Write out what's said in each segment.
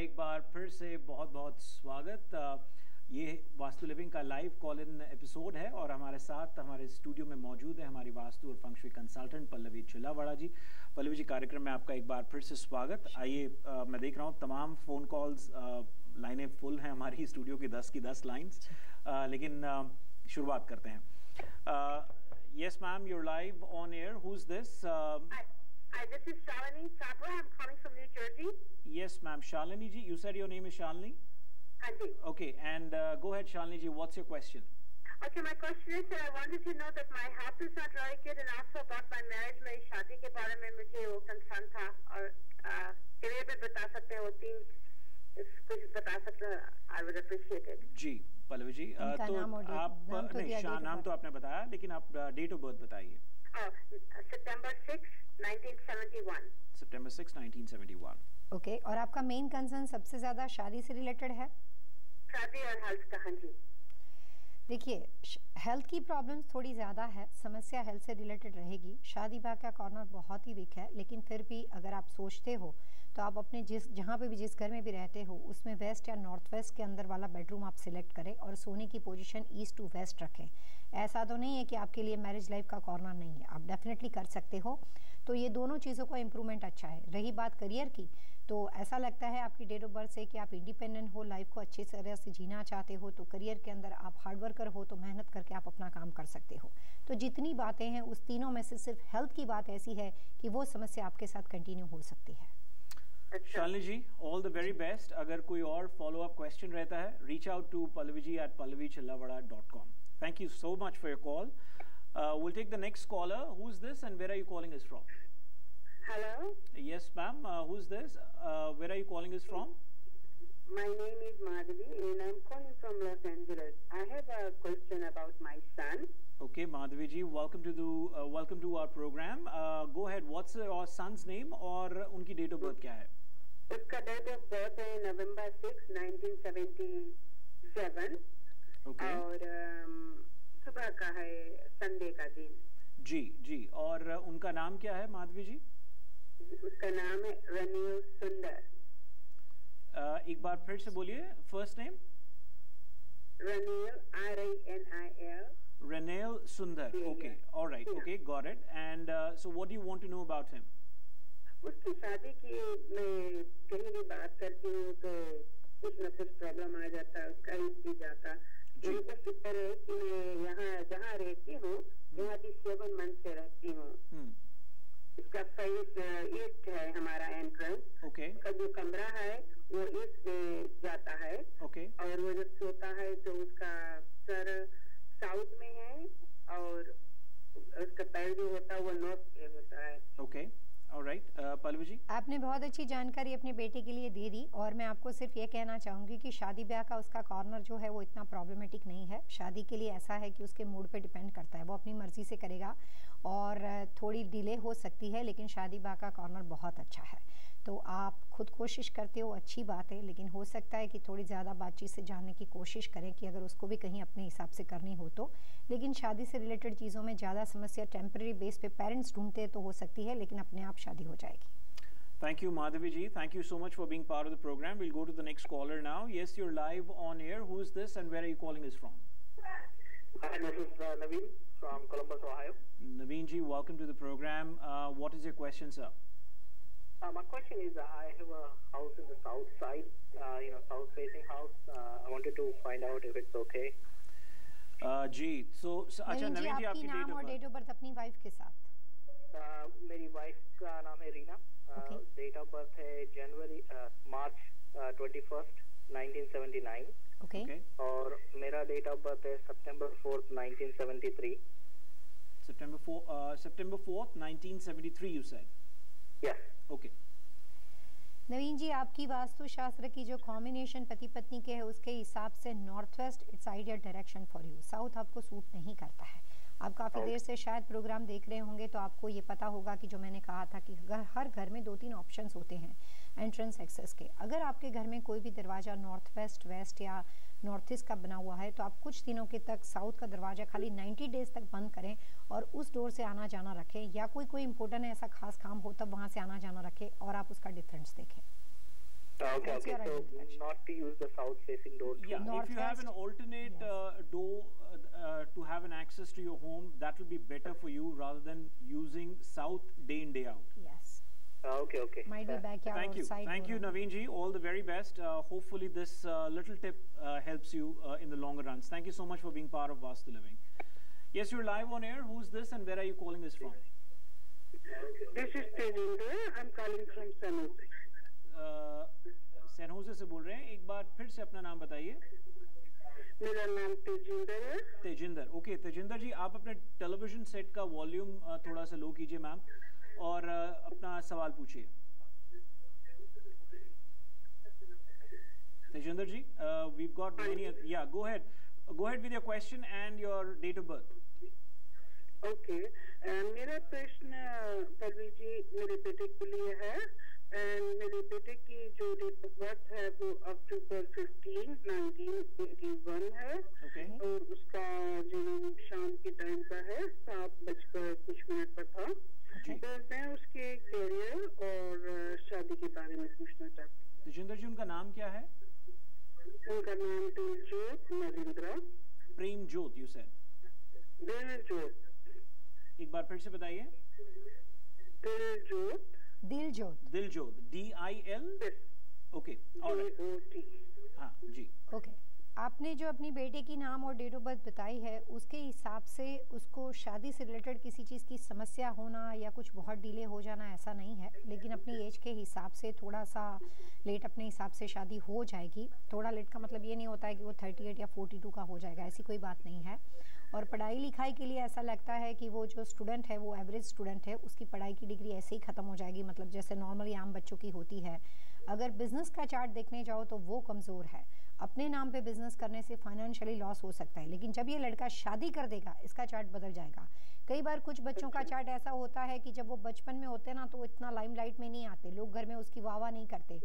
एक बार फिर से बहुत बहुत स्वागत। ये वास्तु लिविंग का लाइव कॉल इन एपिसोड है और हमारे साथ हमारे स्टूडियो में मौजूद है हमारी वास्तु और फंग शुई कंसल्टेंट पल्लवी चिल्लावाड़ा जी। पल्लवी जी, कार्यक्रम में आपका एक बार फिर से स्वागत। आइए, मैं देख रहा हूँ तमाम फ़ोन कॉल्स, लाइनें फुल हैं हमारी स्टूडियो की 10 की 10 लाइन्स, लेकिन शुरुआत करते हैं। Yes ma'am, you're live on air. Who is this? Hi, this is Shalini Chopra. I'm calling from New Jersey. Yes, ma'am. Shalini ji, you said your name is Shalini? Haan ji. Okay, and go ahead, Shalini ji. What's your question? Okay, my question is that I wanted to know that my health is not very good and also about my marriage. मेरी शादी के बारे में मुझे वो concern था और career भी बता सकते हो, कुछ बता सकते हो, I would appreciate it. जी पल्लवी जी, तो आप नाम तो आपने बताया, लेकिन आप डेट ऑफ बर्थ बताइए। September 6, 1971. September 6, 1971. ओके, और आपका मेन कंसर्न सबसे ज्यादा शादी से रिलेटेड है? शादी और हेल्थ का। हाँ जी। देखिए, हेल्थ की प्रॉब्लम्स थोड़ी ज़्यादा है, समस्या हेल्थ से रिलेटेड रहेगी। शादी ब्याह का कॉर्नर बहुत ही वीक है, लेकिन फिर भी अगर आप सोचते हो तो आप अपने जहाँ पे भी जिस घर में भी रहते हो उसमें वेस्ट या नॉर्थ वेस्ट के अंदर वाला बेडरूम आप सिलेक्ट करें और सोने की पोजीशन ईस्ट टू वेस्ट रखें। ऐसा तो नहीं है कि आपके लिए मैरिज लाइफ का कॉर्नर नहीं है, आप डेफिनेटली कर सकते हो। तो ये दोनों चीज़ों का इम्प्रूवमेंट अच्छा है। रही बात करियर की, तो ऐसा लगता है आपकी डेट ऑफ बर्थ से कि आप इंडिपेंडेंट हो, लाइफ को अच्छी तरह से जीना चाहते हो, तो करियर के अंदर आप हार्डवर्कर हो, तो मेहनत करके आप अपना काम कर सकते हो। तो जितनी बातें हैं उस तीनों में से सिर्फ हेल्थ की बात ऐसी है कि वो समस्या आपके साथ कंटिन्यू हो सकती है। Shalini ji, all the very best. अगर कोई और फॉलो अप क्वेश्चन रहता है, reach out to pallaviji@pallavichellavada.com. Thank you so much for your call. We'll take the next caller. Who's this and where are you calling us from? Hello. Yes, ma'am. Who's this? Where are you calling us from? My name is Madhavi and I'm calling from Los Angeles. I have a question about my son. Okay, Madhavi ji, welcome to our program. Go ahead. What's your son's name और उनकी date of birth क्या है? उसका date of birth है November 6, 1977. Okay. और सुबह का है, संडे का दिन। जी, और उनका नाम क्या है माधवी जी? उसका नाम है रनील सुंदर। एक बार फिर से बोलिए, first name? Ranil, RINIL. Ranil Sundar. Yeah, Okay, yeah. all right. Yeah. Okay, got it. And so what do you want to know about him? उसकी शादी की मैं कहीं भी बात करती हूँ तो कुछ न कुछ प्रॉब्लम आ जाता, उसका ईद भी जाता। मुझे तो फिक्र है कि मैं यहाँ जहाँ रहती हूँ यहाँ भी 7 मंथ से रहती हूँ। इसका फेस ईस्ट है, हमारा एंट्रेंस। Okay. उसका जो कमरा है वो ईस्ट में जाता है। Okay. और वो जब सोता है तो उसका सर साउथ में है और उसका पैर जो होता है वो नॉर्थ में होता है। Okay. All right. Pallavi ji, आपने बहुत अच्छी जानकारी अपने बेटे के लिए दे दी और मैं आपको सिर्फ ये कहना चाहूँगी कि शादी ब्याह का उसका कॉर्नर जो है वो इतना प्रॉब्लमेटिक नहीं है। शादी के लिए ऐसा है कि उसके मूड पे डिपेंड करता है, वो अपनी मर्जी से करेगा और थोड़ी डिले हो सकती है, लेकिन शादी ब्याह का कॉर्नर बहुत अच्छा है। तो आप खुद कोशिश करते हो, अच्छी बात है, लेकिन हो सकता है कि थोड़ी ज़्यादा बातचीत से जानने की कोशिश करें कि अगर उसको भी कहीं अपने हिसाब से करनी हो तो। लेकिन शादी से रिलेटेड चीज़ों में ज़्यादा समस्या टेम्पररी बेस पे पेरेंट्स ढूंढते तो हो सकती है, लेकिन अपने आप शादी हो जाएगी। thank you Madhavi ji. Thank you so much for being part of the program. We'll go to the next caller now. Yes, you're live on air. Who's this and where are you calling us from? Hi, this is Naveen from Columbus, Ohio. Naveen ji, welcome to the program. What is your question, sir? My question is, I have a house in the south side, south facing house. I wanted to find out if it's okay. जी, अच्छा नवीन जी, आपकी नाम और date of birth अपनी wife के साथ? मेरी wife का नाम है रीना। डेट ऑफ बर्थ है मार्च 21st, 1979। Okay. और मेरा डेट ऑफ बर्थ है September 4th, 1973। September 4th, 1973 you said? Yes. Okay. नवीन जी, आपकी वास्तु शास्त्र की जो कॉम्बिनेशन पति पत्नी के है उसके हिसाब से north west it's ideal direction for you. South आपको सूट नहीं करता है। आप काफ़ी देर से शायद प्रोग्राम देख रहे होंगे तो आपको ये पता होगा कि जो मैंने कहा था कि हर घर में 2-3 ऑप्शंस होते हैं एंट्रेंस एक्सेस के। अगर आपके घर में कोई भी दरवाज़ा नॉर्थ वेस्ट, वेस्ट या नॉर्थ ईस्ट का बना हुआ है तो आप कुछ दिनों के तक साउथ का दरवाज़ा खाली 90 डेज तक बंद करें और उस डोर से आना जाना रखें, या कोई इंपॉर्टेंट ऐसा खास काम हो तब वहाँ से आना जाना रखें और आप उसका डिफरेंस देखें। Okay, That's okay. your So identification. not to use the south-facing door. Yeah, if you have an Northwest. alternate door to have an access to your home, that will be better for you rather than using south day in day out. Yes. Okay, okay. Might be backyard Thank or you. side Thank door. you, Naveen ji. All the very best. Hopefully this little tip helps you in the longer runs. Thank you so much for being part of Vastu Living. Yes, you're live on air. Who's this and where are you calling us from? This is Tejinder. I'm calling from San Jose. San Jose से बोल रहे हैं. एक बार फिर से अपना नाम बताइए. मेरा नाम तेजिंदर है. तेजिंदर. ओके तेजिंदर जी, आप अपने टेलीविजन सेट का वॉल्यूम थोड़ा सा लो कीजिए मैम और अपना सवाल पूछिए. तेजिंदर जी, we've got many. Yeah, go ahead. Go ahead with your question and your date of birth. Okay, मेरा प्रश्न पल्लवी जी मेरे बेटे के लिए है. मेरे बेटे की जो डेट ऑफ बर्थ है वो अक्टूबर 15, 1981 है. Okay. और उसका जन्म शाम के टाइम का है, 7:00 पर था. तो मैं उसके करियर और शादी के बारे में पूछना चाहती हूँ. तेजिंदर जी, उनका नाम क्या है? उनका नाम दिलजोत नरेंद्र. प्रेम जोत, you said. दिलजोत. एक बार फिर से बताइए. Diljot. Diljot. Diljot. DIL. Okay. DOT. हाँ जी. ओके. आपने जो अपनी बेटे की नाम और डेट ऑफ बर्थ बताई है उसके हिसाब से उसको शादी से रिलेटेड किसी चीज़ की समस्या होना या कुछ बहुत डिले हो जाना ऐसा नहीं है, लेकिन अपनी एज के हिसाब से थोड़ा सा लेट अपने हिसाब से शादी हो जाएगी. थोड़ा लेट का मतलब ये नहीं होता है कि वो 38 या 42 का हो जाएगा, ऐसी कोई बात नहीं है. और पढ़ाई लिखाई के लिए ऐसा लगता है कि वो जो स्टूडेंट है वो एवरेज स्टूडेंट है, उसकी पढ़ाई की डिग्री ऐसे ही ख़त्म हो जाएगी, मतलब जैसे नॉर्मली आम बच्चों की होती है. अगर बिजनेस का चार्ट देखने जाओ तो वो कमज़ोर है. अपने नाम पे बिजनेस करने से फाइनेंशियली लॉस हो सकता है, लेकिन जब ये लड़का शादी कर देगा इसका चार्ट बदल जाएगा. कई बार कुछ बच्चों का चार्ट ऐसा होता है कि जब वो बचपन में होते हैं ना तो इतना लाइमलाइट में नहीं आते, लोग घर में उसकी वाह नहीं करते,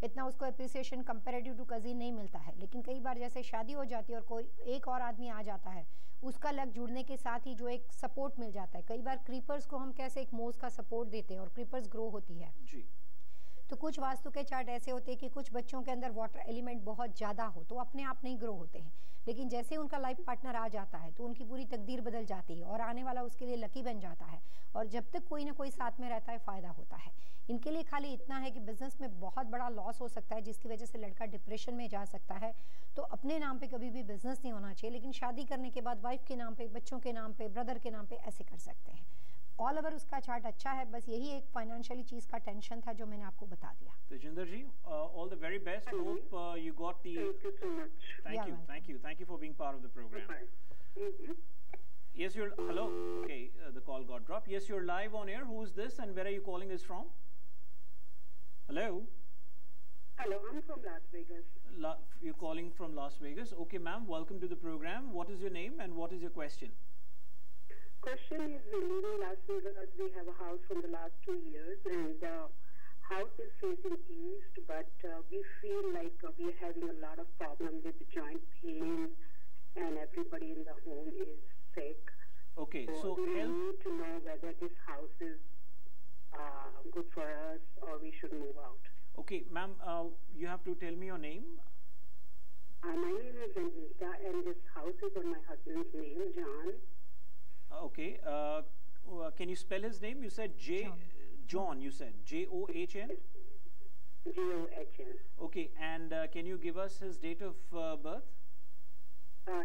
इतना उसको अप्रिसिएशन कंपेरेटिव टू कजिन नहीं मिलता है. लेकिन कई बार जैसे शादी हो जाती है और कोई एक और आदमी आ जाता है, उसका लक जुड़ने के साथ ही जो एक सपोर्ट मिल जाता है. कई बार क्रीपर्स को हम कैसे एक मोज का सपोर्ट देते हैं और क्रीपर्स ग्रो होती है जी. तो कुछ वास्तु के चार्ट ऐसे होते हैं कि कुछ बच्चों के अंदर वाटर एलिमेंट बहुत ज़्यादा हो तो अपने आप नहीं ग्रो होते हैं, लेकिन जैसे उनका लाइफ पार्टनर आ जाता है तो उनकी पूरी तकदीर बदल जाती है और आने वाला उसके लिए लकी बन जाता है. और जब तक कोई ना कोई साथ में रहता है फ़ायदा होता है. इनके लिए खाली इतना है कि बिजनेस में बहुत बड़ा लॉस हो सकता है जिसकी वजह से लड़का डिप्रेशन में जा सकता है. तो अपने नाम पे कभी भी बिजनेस नहीं होना चाहिए, लेकिन शादी करने के बाद वाइफ के नाम पे, बच्चों के नाम पे, ब्रदर के नाम पे ऐसे कर सकते हैं. ऑल ओवर उसका चार्ट अच्छा है, बस यही एक फाइनेंशियली चीज का टेंशन था जो मैंने आपको बता दिया. Tejinder ji, all the very best. Hope you got the. Thank you so much. Thank you for being part of the program. Bye. Yes, you're. Hello. Okay, the call got dropped. Yes, you're live on air. Who is this and where are you calling us from? Hello. Hello, I'm from Las Vegas. You're calling from Las Vegas. Okay, ma'am. Welcome to the program. What is your name and what is your question? Question is, we live in Las Vegas. We have a house for the last 2 years, and house is facing east, but we feel like we are having a lot of problem with the joint pain, and everybody in the home is sick. Okay, so we need to know whether this house is good for us or we should move out. Okay, ma'am, you have to tell me your name. My name is Anita, and this house is on my husband's name, John. Okay, can you spell his name? You said John, you said John? John. Okay, and can you give us his date of birth?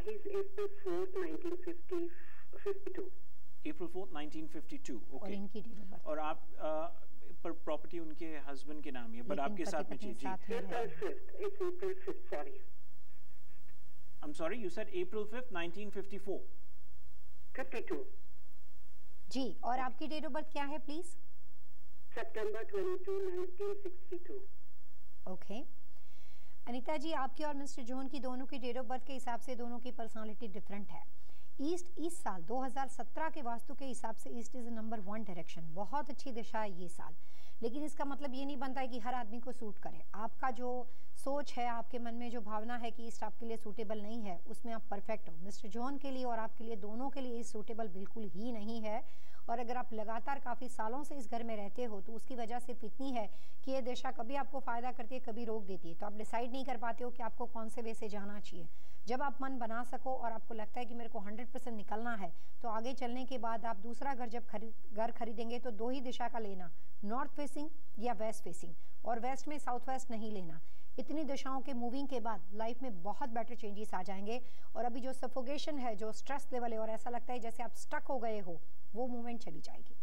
He's April 4th, 1952. April 4th, 1952. और Okay. इनकी date of birth और आप पर property उनके husband के नाम ही है, but आपके साथ में जी. April 5th. It's April 5th. Sorry. I'm sorry, you said April 5th, 1954. 52. जी. और आपकी डेट ऑफ बर्थ क्या है प्लीज? September 22, 1962. ओके. अनीता जी, आपकी और मिस्टर जॉन की दोनों की डेट ऑफ बर्थ के हिसाब से दोनों की पर्सनालिटी डिफरेंट है. ईस्ट इस साल 2017 के वास्तु के हिसाब से ईस्ट इज नंबर 1 डायरेक्शन. बहुत अच्छी दिशा है ये साल, लेकिन इसका मतलब ये नहीं बनता है कि हर आदमी को सूट करे. आपका जो सोच है, आपके मन में जो भावना है कि ईस्ट आपके लिए सूटेबल नहीं है, उसमें आप परफेक्ट हो. मिस्टर जॉन के लिए और आपके लिए दोनों के लिए ईस्ट सूटेबल बिल्कुल ही नहीं है. और अगर आप लगातार काफ़ी सालों से इस घर में रहते हो तो उसकी वजह सिर्फ इतनी है कि ये दिशा कभी आपको फ़ायदा करती है, कभी रोक देती है। तो आप डिसाइड नहीं कर पाते हो कि आपको कौन से वे से जाना चाहिए। जब आप मन बना सको और आपको लगता है कि मेरे को 100% निकलना है, तो आगे चलने के बाद आप दूसरा घर जब घर खरीदेंगे तो 2 ही दिशा का लेना, नॉर्थ फेसिंग या वेस्ट फेसिंग, और वेस्ट में साउथ वेस्ट नहीं लेना। इतनी दिशाओं के मूविंग के बाद लाइफ में बहुत बेटर चेंजेस आ जाएंगे। और अभी जो सफोकेशन है, जो स्ट्रेस लेवल है और ऐसा लगता है जैसे आप स्टक हो गए हो, वो मूवमेंट चली जाएगी।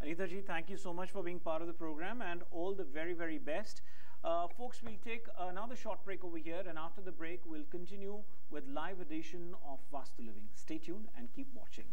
Anita ji, thank you so much for being part of the program and all the very, very best. Folks, we'll take another short break over here, and after the break, we'll continue with live edition of Vastu Living. Stay tuned and keep watching.